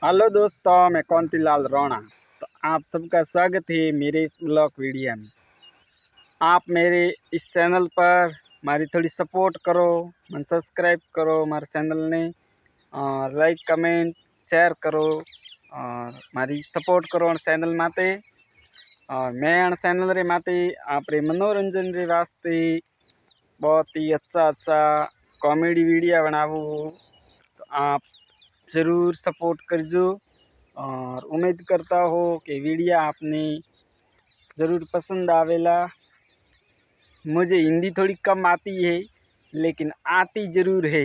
Hello दोस्तों, मैं कांतिलाल रोना। तो आप सबका स्वागत है मेरे इस ब्लॉग वीडियो में। आप मेरे इस चैनल पर हमारी थोड़ी सपोर्ट करो, मन सब्सक्राइब करो हमारे चैनल ने, और लाइक कमेंट शेयर करो और हमारी सपोर्ट करो चैनल माते। और मैं चैनल रे माते आप रे मनोरंजन रे वास्ते बहुत ही अच्छा कॉमेडी वीडियो बनाऊँ, तो आप ज़रूर सपोर्ट करजो। और उम्मीद करता हो कि वीडियो आपने ज़रूर पसंद आवेला। मुझे हिंदी थोड़ी कम आती है लेकिन आती ज़रूर है,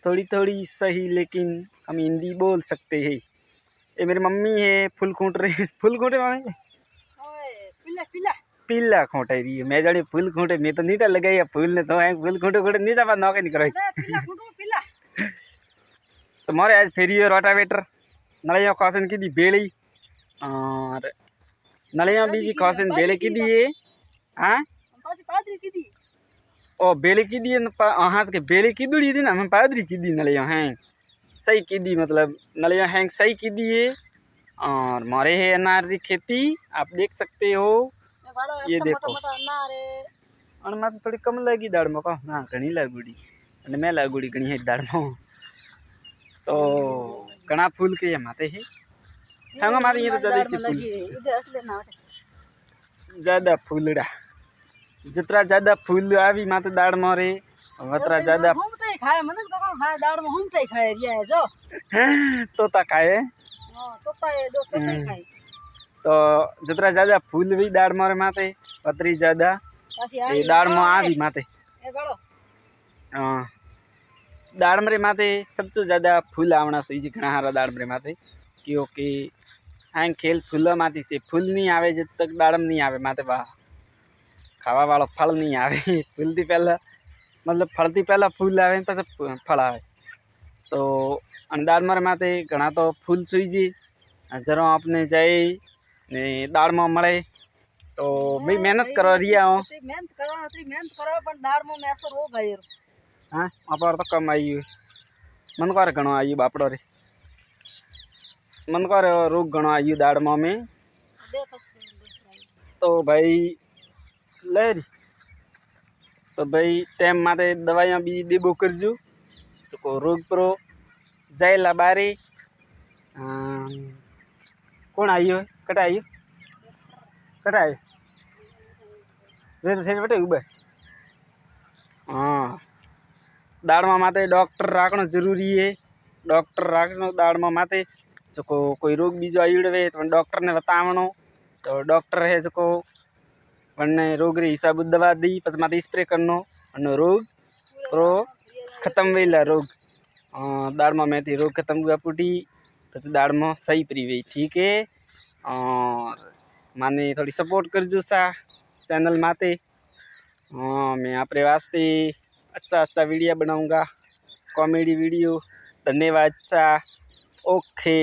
थोड़ी थोड़ी सही, लेकिन हम हिंदी बोल सकते हैं। ये मेरी मम्मी है, फूल खूंट रही। फूल खूंटे मम्मी पीला खोटे रही है। मैं जाने फूल खूंटे, मैं तो नीटा लगाई फूल ने, तो फूल खूंटे खूंटे नीचा बात नौके नहीं कराई। तो मारे आज फेरी रोटावेटर नलिया खासन की दी बेड़ी और नलिया बीजी खासन बेले की दी है। हाँ ओ बेले की दी हाँ के बेले की दुड़ी दी ना, हम पादरी की दी नलिया हैं सही की दी, मतलब नलिया हैं सही की दी है। और मारे है अनार की खेती, आप देख सकते हो। ये देखो और मैं थोड़ी कम लगी दाड़ में का ना घनी लागुड़ी, અને मैं लागुड़ी घनी है दाड़ में। तो घना फूल के माते है हाँ माते ये तो ज्यादा से फूल ज्यादा फूलड़ा जितना ज्यादा फूल आवी माते दाड़ मारे उतना ज्यादा तोता खाए। तो जितना ज्यादा फूल भी दाड़ मारे माते उतनी ज्यादा दाड़ में आवी माते। हाँ दाड़ मरे माते सबसे ज्यादा फूल आवना चाहिए घना हारा दाड़ मरे माते, क्योंकि हाँ खेल फूल माती से फूल नहीं आवे जब तक दाड़म नहीं आवे माते वाह खावा वाला फल नहीं आवे। फूल थी पहला मतलब फल थी पहला फूल आवे पाछा फल आवे। तो दाड़ मरे माते घना तो फूल सुईजी जरा आपने जाए ने दाड़ में मळे तो भाई मेहनत करो रिया हो हाँ अपार तो कम आई मन कर घणो आई बापड़ो रे मन कर रोग घणो आई दाड़ में। तो भाई ले रही तो भाई टाइम माते दवाइयाँ भी देबो करजो तो को रोग प्रो जायला बारे। कौन आयो कटा आयो कटा आयो रे बटे उबे। हाँ दाड़ में माते डॉक्टर राखना जरूरी है, डॉक्टर राखना दाड़ में माते जो कोई रोग बीजो आयुड़वे तो डॉक्टर ने बतावनो, तो डॉक्टर है जो वन्ने रोग रे हिसाब दवा दी पछ माते स्प्रे करनो और रोग प्रो खत्म वेला रोग दाड़ में मैं रोग खत्म हुआ पुटी पछ दाड़ में सही परी वे ठीक है। और माने थोड़ी सपोर्ट करजो सा चैनल माते। मैं आपरे वास्ते अच्छा वीडियो बनाऊंगा, कॉमेडी वीडियो। धन्यवाद सा। ओके।